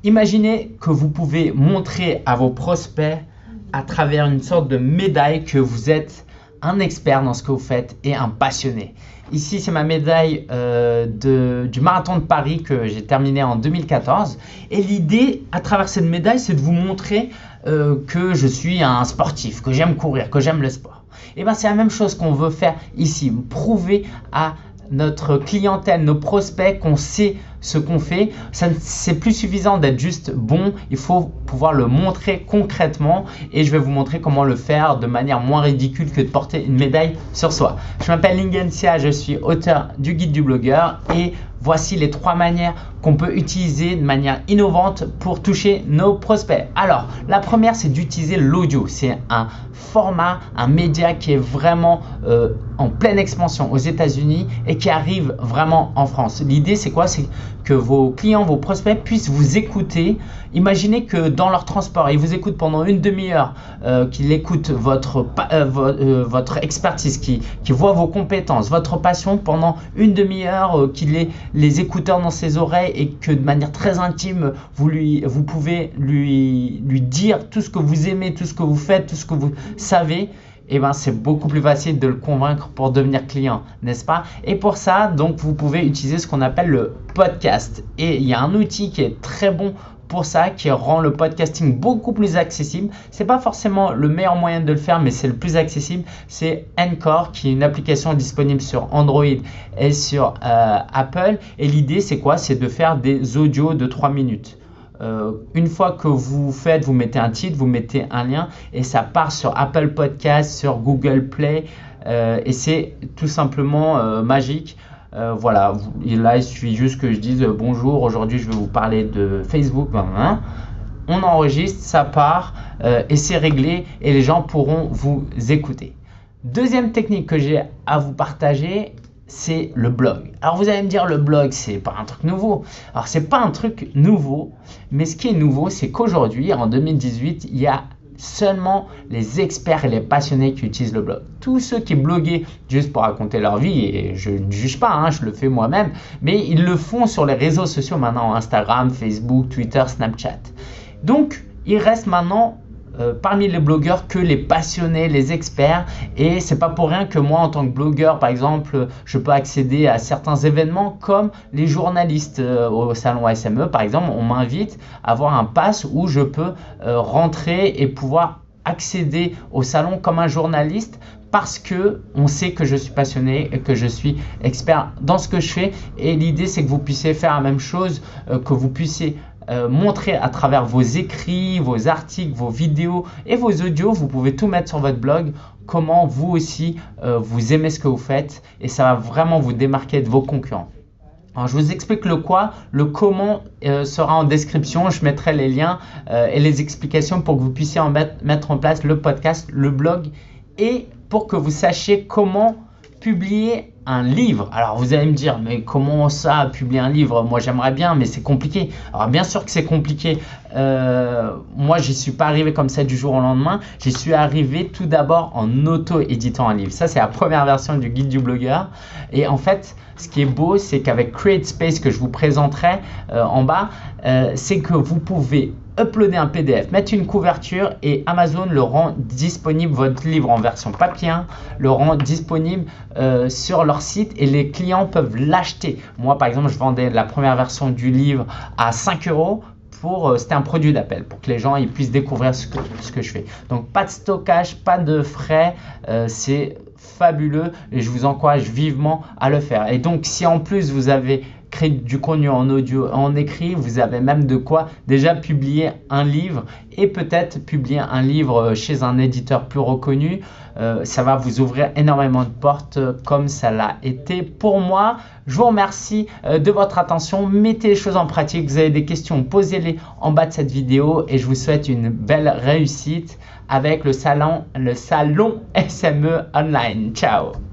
Imaginez que vous pouvez montrer à vos prospects à travers une sorte de médaille que vous êtes un expert dans ce que vous faites et un passionné. Ici, c'est ma médaille du marathon de Paris que j'ai terminé en 2014. Et l'idée, à travers cette médaille, c'est de vous montrer que je suis un sportif, que j'aime courir, que j'aime le sport. Et bien, c'est la même chose qu'on veut faire ici. Prouver à notre clientèle, nos prospects, qu'on sait ce qu'on fait. C'est plus suffisant d'être juste bon, il faut pouvoir le montrer concrètement et je vais vous montrer comment le faire de manière moins ridicule que de porter une médaille sur soi. Je m'appelle Lingensia, je suis auteur du guide du blogueur et voici les 3 manières qu'on peut utiliser de manière innovante pour toucher nos prospects. Alors, la première, c'est d'utiliser l'audio. C'est un format, un média qui est vraiment en pleine expansion aux États-Unis et qui arrive vraiment en France. L'idée, c'est quoi? C'est que vos clients, vos prospects puissent vous écouter. Imaginez que dans leur transport, ils vous écoutent pendant une demi-heure, qu'ils écoutent votre expertise, qu'ils voient vos compétences, votre passion pendant une demi-heure, qu'il ait les écouteurs dans ses oreilles et que de manière très intime, vous pouvez lui dire tout ce que vous aimez, tout ce que vous faites, tout ce que vous savez. Et ben, c'est beaucoup plus facile de le convaincre pour devenir client, n'est-ce pas? Et pour ça, donc, vous pouvez utiliser ce qu'on appelle le podcast. Et il y a un outil qui est très bon pour ça, qui rend le podcasting beaucoup plus accessible. C'est pas forcément le meilleur moyen de le faire, mais c'est le plus accessible. C'est Anchor, qui est une application disponible sur Android et sur Apple. Et l'idée, c'est quoi? C'est de faire des audios de 3 minutes. Une fois que vous mettez un titre, vous mettez un lien et ça part sur Apple Podcast, sur Google Play et c'est tout simplement magique. Voilà, et là il suffit juste que je dise bonjour, aujourd'hui je vais vous parler de Facebook. On enregistre, ça part et c'est réglé et les gens pourront vous écouter. Deuxième technique que j'ai à vous partager, c'est le blog. Alors vous allez me dire, le blog, c'est pas un truc nouveau. Alors c'est pas un truc nouveau, mais ce qui est nouveau, c'est qu'aujourd'hui, en 2018, il y a seulement les experts et les passionnés qui utilisent le blog. Tous ceux qui bloguaient juste pour raconter leur vie, et je ne juge pas, je le fais moi-même, mais ils le font sur les réseaux sociaux maintenant, Instagram, Facebook, Twitter, Snapchat. Donc, il reste maintenant parmi les blogueurs que les passionnés, les experts, et c'est pas pour rien que moi en tant que blogueur par exemple je peux accéder à certains événements comme les journalistes au salon SME par exemple. On m'invite à avoir un pass où je peux rentrer et pouvoir accéder au salon comme un journaliste parce que on sait que je suis passionné et que je suis expert dans ce que je fais. Et l'idée c'est que vous puissiez faire la même chose, que vous puissiez montrer à travers vos écrits, vos articles, vos vidéos et vos audios. Vous pouvez tout mettre sur votre blog, comment vous aussi vous aimez ce que vous faites et ça va vraiment vous démarquer de vos concurrents. Alors, je vous explique le quoi, le comment sera en description. Je mettrai les liens et les explications pour que vous puissiez mettre en place le podcast, le blog et pour que vous sachiez comment publier un livre. Alors vous allez me dire, mais comment ça, publier un livre? Moi j'aimerais bien, mais c'est compliqué. Alors bien sûr que c'est compliqué. Moi j'y suis pas arrivé comme ça du jour au lendemain. J'y suis arrivé tout d'abord en auto-éditant un livre. Ça c'est la première version du guide du blogueur. Et en fait, ce qui est beau, c'est qu'avec CreateSpace que je vous présenterai en bas, c'est que vous pouvez uploader un PDF, mettre une couverture et Amazon le rend disponible, votre livre en version papier, le rend disponible sur leur site et les clients peuvent l'acheter. Moi par exemple, je vendais la première version du livre à 5 €. C'était un produit d'appel pour que les gens ils puissent découvrir ce que je fais. Donc pas de stockage, pas de frais, c'est fabuleux et je vous encourage vivement à le faire. Et donc si en plus vous avez créé du contenu en audio, en écrit, vous avez même de quoi déjà publier un livre et peut-être publier un livre chez un éditeur plus reconnu. Ça va vous ouvrir énormément de portes comme ça l'a été pour moi. Je vous remercie de votre attention. Mettez les choses en pratique. Vous avez des questions, posez-les en bas de cette vidéo et je vous souhaite une belle réussite avec le salon SME Online. Ciao!